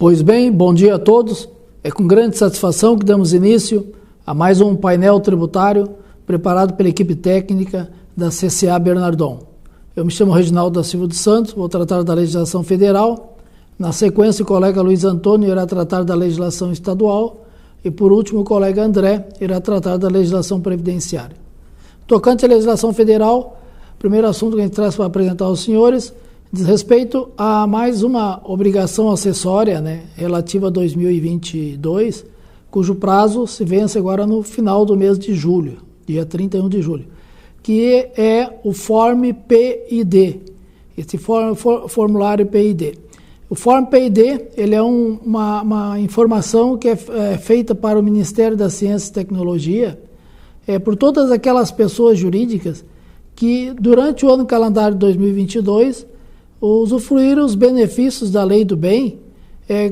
Pois bem, bom dia a todos. É com grande satisfação que damos início a mais um painel tributário preparado pela equipe técnica da CCA Bernardon. Eu me chamo Reginaldo da Silva dos Santos, vou tratar da legislação federal. Na sequência, o colega Luiz Antônio irá tratar da legislação estadual e, por último, o colega André irá tratar da legislação previdenciária. Tocante à legislação federal, o primeiro assunto que a gente traz para apresentar aos senhores diz respeito a mais uma obrigação acessória, relativa a 2022, cujo prazo se vence agora no final do mês de julho, dia 31 de julho, que é o Form PID, esse formulário PID. O Form PID ele é uma informação que é feita para o Ministério da Ciência e Tecnologia, por todas aquelas pessoas jurídicas que, durante o ano calendário de 2022, usufruíram os benefícios da Lei do Bem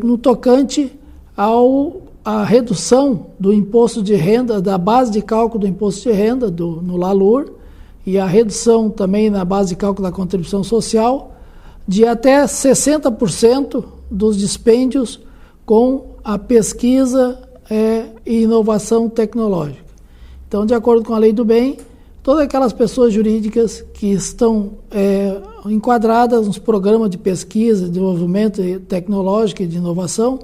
no tocante à redução do imposto de renda, da base de cálculo do imposto de renda no LALUR, e a redução também na base de cálculo da contribuição social, de até 60% dos dispêndios com a pesquisa e inovação tecnológica. Então, de acordo com a Lei do Bem, todas aquelas pessoas jurídicas que estão enquadradas nos programas de pesquisa, desenvolvimento tecnológico e de inovação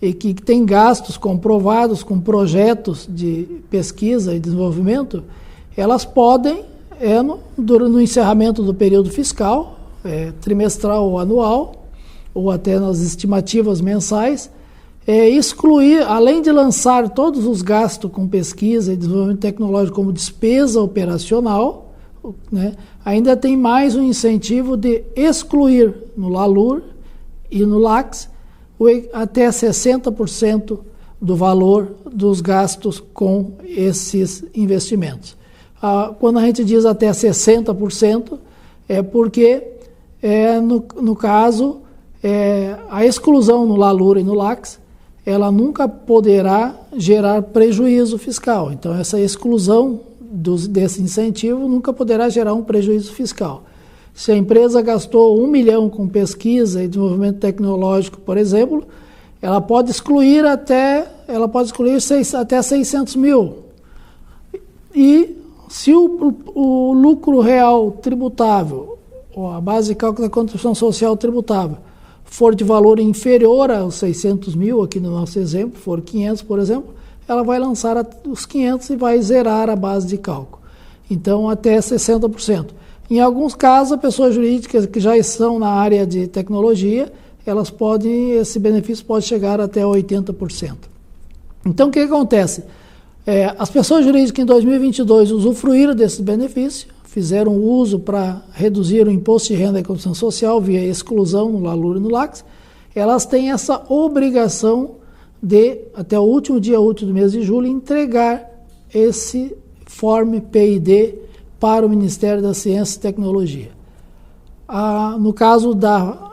e que têm gastos comprovados com projetos de pesquisa e desenvolvimento, elas podem, no encerramento do período fiscal, trimestral ou anual, ou até nas estimativas mensais, excluir, além de lançar todos os gastos com pesquisa e desenvolvimento tecnológico como despesa operacional, ainda tem mais um incentivo de excluir no LALUR e no LACS até 60% do valor dos gastos com esses investimentos. Quando a gente diz até 60%, é porque, no caso, a exclusão no LALUR e no LACS, ela nunca poderá gerar prejuízo fiscal. Então, essa exclusão desse incentivo nunca poderá gerar um prejuízo fiscal. Se a empresa gastou 1 milhão com pesquisa e desenvolvimento tecnológico, por exemplo, ela pode excluir até 600 mil. E se o lucro real tributável, ou a base de cálculo da contribuição social tributável, for de valor inferior aos 600 mil, aqui no nosso exemplo, for 500, por exemplo, ela vai lançar os 500 e vai zerar a base de cálculo. Então, até 60%. Em alguns casos, as pessoas jurídicas que já estão na área de tecnologia, esse benefício pode chegar até 80%. Então, o que acontece? As pessoas jurídicas que em 2022 usufruíram desse benefício, fizeram uso para reduzir o imposto de renda e contribuição social via exclusão no LALUR e no LACS, elas têm essa obrigação de, até o último dia útil do mês de julho, entregar esse Form PID para o Ministério da Ciência e Tecnologia. No caso da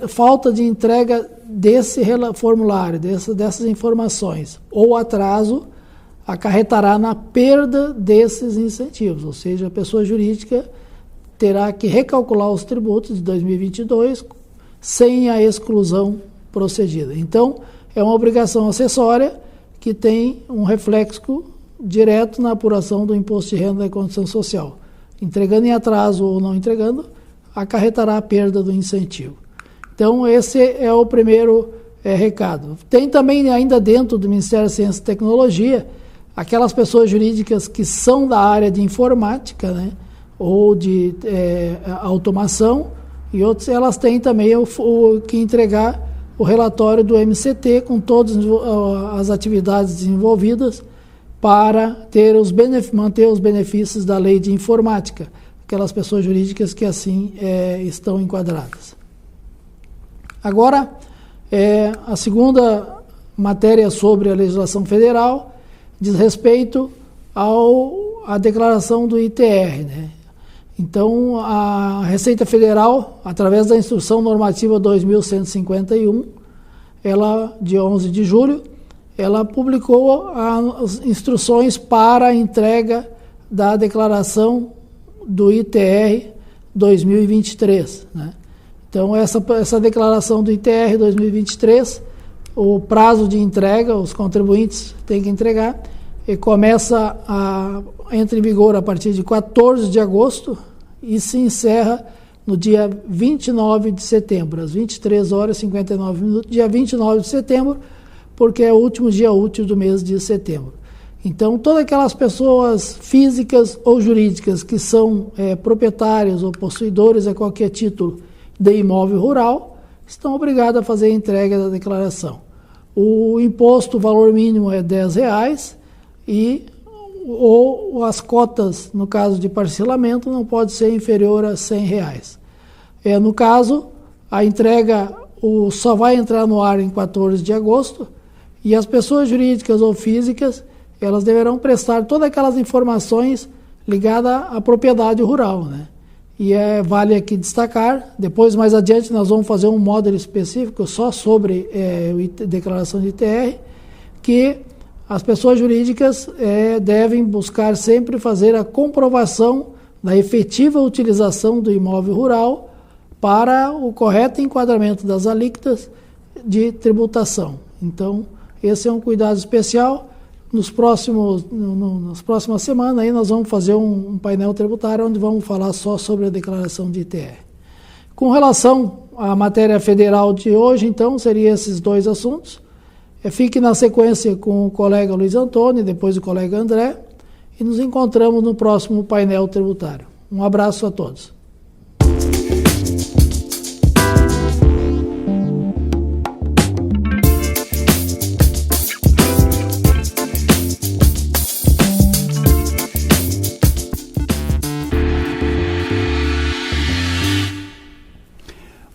falta de entrega desse formulário, dessas informações, ou atraso, acarretará na perda desses incentivos, ou seja, a pessoa jurídica terá que recalcular os tributos de 2022 sem a exclusão procedida. Então, é uma obrigação acessória que tem um reflexo direto na apuração do imposto de renda e contribuição social. Entregando em atraso ou não entregando, acarretará a perda do incentivo. Então, esse é o primeiro recado. Tem também, ainda dentro do Ministério da Ciência e Tecnologia, aquelas pessoas jurídicas que são da área de informática, ou de automação, e outros, elas têm também que entregar o relatório do MCT com todas as atividades desenvolvidas para manter os benefícios da lei de informática, aquelas pessoas jurídicas que assim estão enquadradas. Agora, a segunda matéria sobre a legislação federal diz respeito à declaração do ITR. Então, a Receita Federal, através da Instrução Normativa 2151, ela, de 11 de julho, ela publicou as instruções para a entrega da declaração do ITR 2023. Então, essa declaração do ITR 2023, o prazo de entrega, os contribuintes têm que entregar, e entra em vigor a partir de 14 de agosto e se encerra no dia 29 de setembro, às 23 horas e 59 minutos, dia 29 de setembro, porque é o último dia útil do mês de setembro. Então, todas aquelas pessoas físicas ou jurídicas que são proprietários ou possuidores a qualquer título de imóvel rural estão obrigados a fazer a entrega da declaração. O imposto, o valor mínimo é R$10 ou as cotas, no caso de parcelamento, não pode ser inferior a R$100. No caso, a entrega só vai entrar no ar em 14 de agosto e as pessoas jurídicas ou físicas elas deverão prestar todas aquelas informações ligadas à propriedade rural, né? E vale aqui destacar, depois mais adiante nós vamos fazer um módulo específico só sobre declaração de ITR, que as pessoas jurídicas devem buscar sempre fazer a comprovação da efetiva utilização do imóvel rural para o correto enquadramento das alíquotas de tributação. Então, esse é um cuidado especial. Nas próximas semanas aí nós vamos fazer um painel tributário onde vamos falar só sobre a declaração de ITR. Com relação à matéria federal de hoje, então, seriam esses dois assuntos. Fique na sequência com o colega Luiz Antônio e depois o colega André e nos encontramos no próximo painel tributário. Um abraço a todos.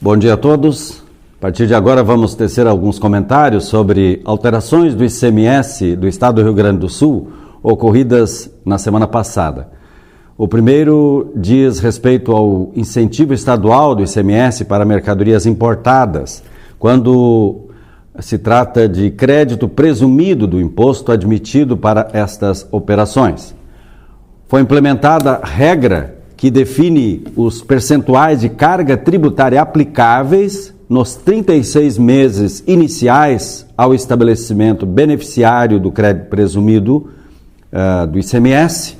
Bom dia a todos. A partir de agora vamos tecer alguns comentários sobre alterações do ICMS do Estado do Rio Grande do Sul ocorridas na semana passada. O primeiro diz respeito ao incentivo estadual do ICMS para mercadorias importadas, quando se trata de crédito presumido do imposto admitido para estas operações. Foi implementada regra que define os percentuais de carga tributária aplicáveis nos 36 meses iniciais ao estabelecimento beneficiário do crédito presumido do ICMS,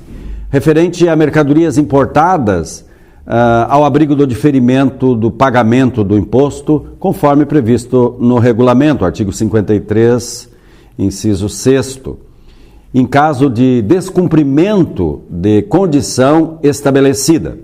referente a mercadorias importadas ao abrigo do diferimento do pagamento do imposto, conforme previsto no regulamento, artigo 53, inciso 6º. Em caso de descumprimento de condição estabelecida.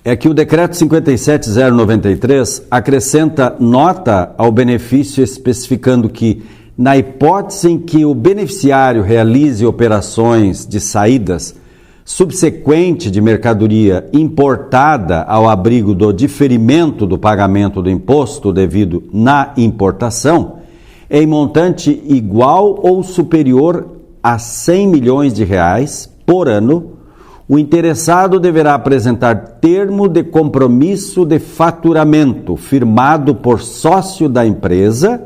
É que o decreto 57.093 acrescenta nota ao benefício especificando que, na hipótese em que o beneficiário realize operações de saídas subsequente de mercadoria importada ao abrigo do diferimento do pagamento do imposto devido na importação, em montante igual ou superior a R$100 milhões por ano, o interessado deverá apresentar termo de compromisso de faturamento firmado por sócio da empresa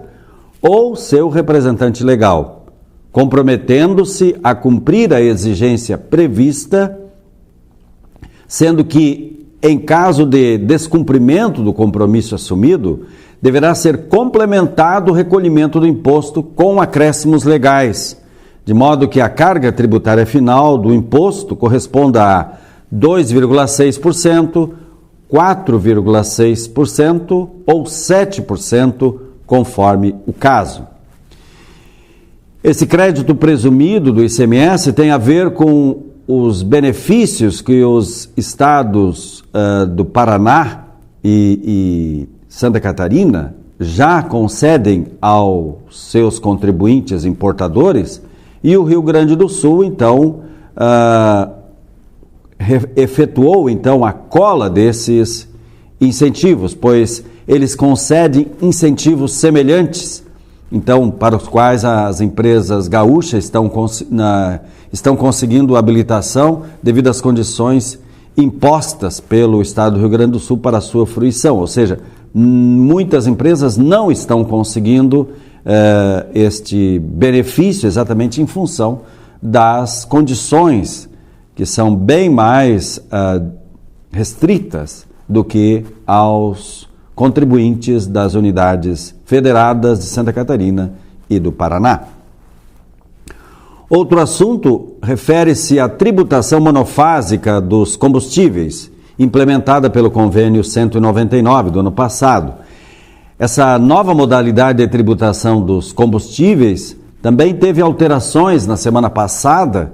ou seu representante legal, comprometendo-se a cumprir a exigência prevista, sendo que, em caso de descumprimento do compromisso assumido, deverá ser complementado o recolhimento do imposto com acréscimos legais, de modo que a carga tributária final do imposto corresponda a 2,6%, 4,6% ou 7%, conforme o caso. Esse crédito presumido do ICMS tem a ver com os benefícios que os estados do Paraná e Santa Catarina já concedem aos seus contribuintes importadores e o Rio Grande do Sul, então, efetuou, então, a cola desses incentivos, pois eles concedem incentivos semelhantes, então, para os quais as empresas gaúchas estão conseguindo habilitação devido às condições impostas pelo Estado do Rio Grande do Sul para a sua fruição, ou seja, muitas empresas não estão conseguindo este benefício exatamente em função das condições que são bem mais restritas do que aos contribuintes das unidades federadas de Santa Catarina e do Paraná. Outro assunto refere-se à tributação monofásica dos combustíveis, implementada pelo Convênio 199 do ano passado. Essa nova modalidade de tributação dos combustíveis também teve alterações na semana passada.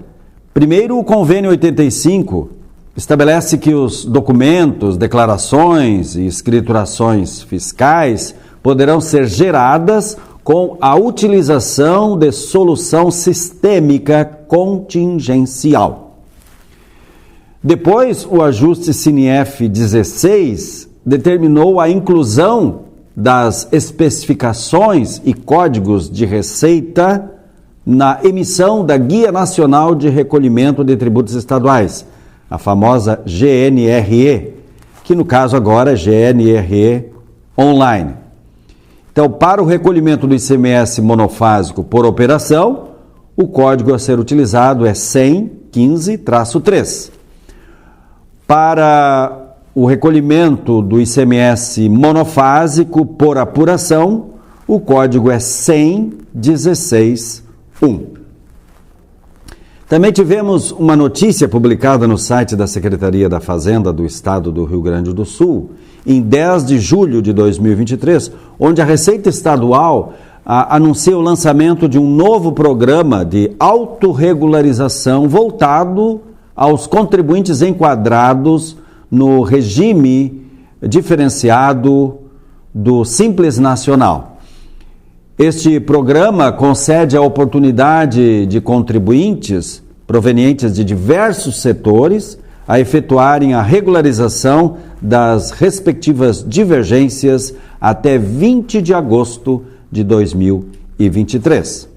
Primeiro, o Convênio 85 estabelece que os documentos, declarações e escriturações fiscais poderão ser geradas com a utilização de solução sistêmica contingencial. Depois, o ajuste CINIEF 16 determinou a inclusão das especificações e códigos de receita na emissão da Guia Nacional de Recolhimento de Tributos Estaduais, a famosa GNRE, que no caso agora é GNRE Online. Então, para o recolhimento do ICMS monofásico por operação, o código a ser utilizado é 10015-3. Para o recolhimento do ICMS monofásico por apuração, o código é 10016-1. Também tivemos uma notícia publicada no site da Secretaria da Fazenda do Estado do Rio Grande do Sul, em 10 de julho de 2023, onde a Receita Estadual anuncia o lançamento de um novo programa de autorregularização voltado aos contribuintes enquadrados no regime diferenciado do Simples Nacional. Este programa concede a oportunidade de contribuintes provenientes de diversos setores a efetuarem a regularização das respectivas divergências até 20 de agosto de 2023.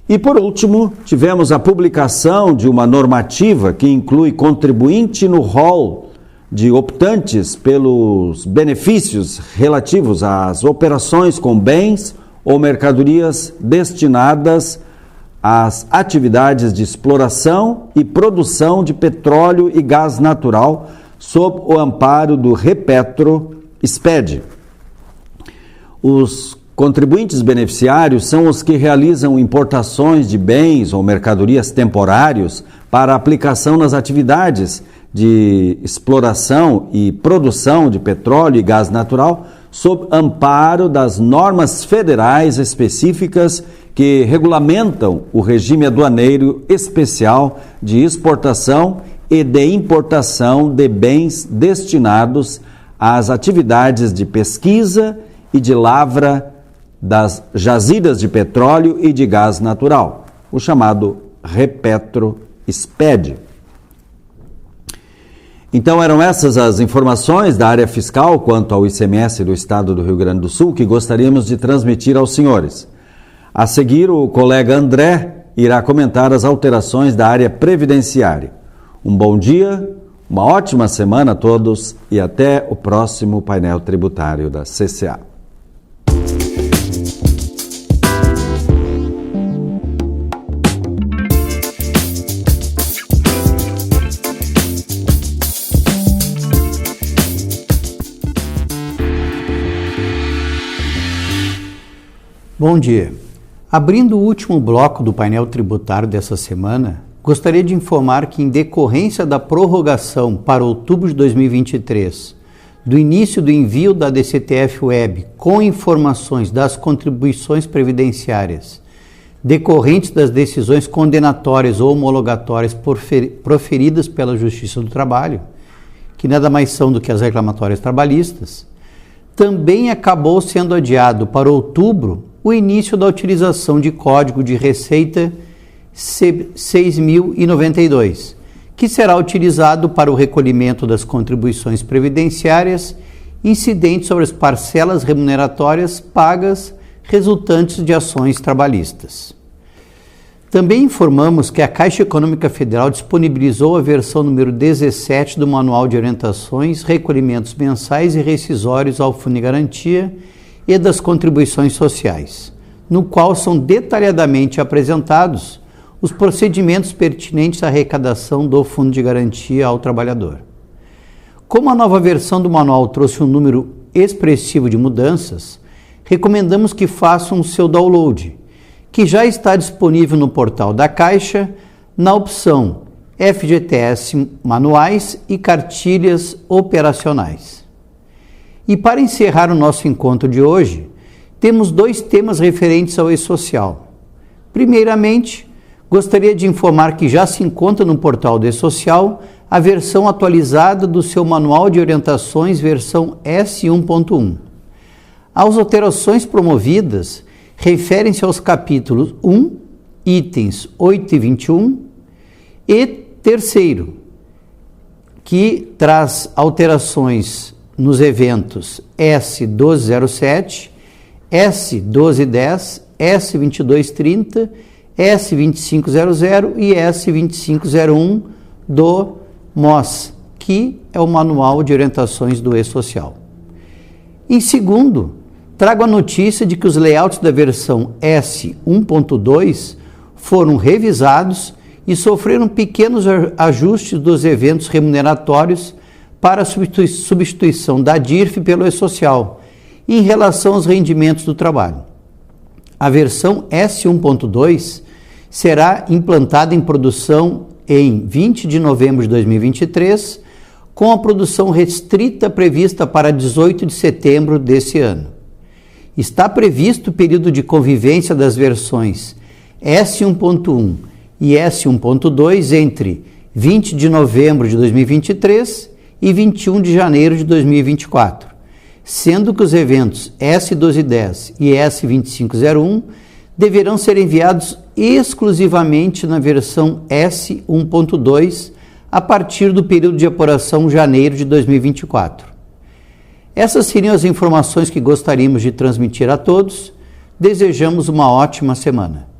E, por último, tivemos a publicação de uma normativa que inclui contribuinte no rol de optantes pelos benefícios relativos às operações com bens ou mercadorias destinadas às atividades de exploração e produção de petróleo e gás natural sob o amparo do Repetro-SPED. Os contribuintes beneficiários são os que realizam importações de bens ou mercadorias temporários para aplicação nas atividades de exploração e produção de petróleo e gás natural sob amparo das normas federais específicas que regulamentam o regime aduaneiro especial de exportação e de importação de bens destinados às atividades de pesquisa e de lavra das jazidas de petróleo e de gás natural, o chamado Repetro-SPED. Então eram essas as informações da área fiscal quanto ao ICMS do Estado do Rio Grande do Sul que gostaríamos de transmitir aos senhores. A seguir, o colega André irá comentar as alterações da área previdenciária. Um bom dia, uma ótima semana a todos e até o próximo painel tributário da CCA. Bom dia. Abrindo o último bloco do painel tributário dessa semana, gostaria de informar que, em decorrência da prorrogação para outubro de 2023 do início do envio da DCTF Web com informações das contribuições previdenciárias decorrentes das decisões condenatórias ou homologatórias proferidas pela Justiça do Trabalho, que nada mais são do que as reclamatórias trabalhistas, também acabou sendo adiado para outubro o início da utilização de código de receita 6092, que será utilizado para o recolhimento das contribuições previdenciárias incidentes sobre as parcelas remuneratórias pagas resultantes de ações trabalhistas. Também informamos que a Caixa Econômica Federal disponibilizou a versão número 17 do Manual de Orientações, Recolhimentos Mensais e Rescisórios ao Fundo de Garantia e das Contribuições Sociais, no qual são detalhadamente apresentados os procedimentos pertinentes à arrecadação do Fundo de Garantia ao trabalhador. Como a nova versão do manual trouxe um número expressivo de mudanças, recomendamos que façam o seu download, que já está disponível no portal da Caixa, na opção FGTS Manuais e Cartilhas Operacionais. E para encerrar o nosso encontro de hoje, temos 2 temas referentes ao e-Social. Primeiramente, gostaria de informar que já se encontra no portal do e-Social a versão atualizada do seu Manual de Orientações, versão S1.1. As alterações promovidas referem-se aos capítulos 1, itens 8 e 21, e terceiro, que traz alterações nos eventos S1207, S1210, S2230, S2500 e S2501 do MOS, que é o Manual de Orientações do e-Social. Em segundo, trago a notícia de que os layouts da versão S1.2 foram revisados e sofreram pequenos ajustes dos eventos remuneratórios para a substituição da DIRF pelo e-Social em relação aos rendimentos do trabalho. A versão S1.2 será implantada em produção em 20 de novembro de 2023, com a produção restrita prevista para 18 de setembro desse ano. Está previsto o período de convivência das versões S1.1 e S1.2 entre 20 de novembro de 2023 e 21 de janeiro de 2024, sendo que os eventos S1210 e S2501 deverão ser enviados exclusivamente na versão S1.2 a partir do período de apuração janeiro de 2024. Essas seriam as informações que gostaríamos de transmitir a todos. Desejamos uma ótima semana.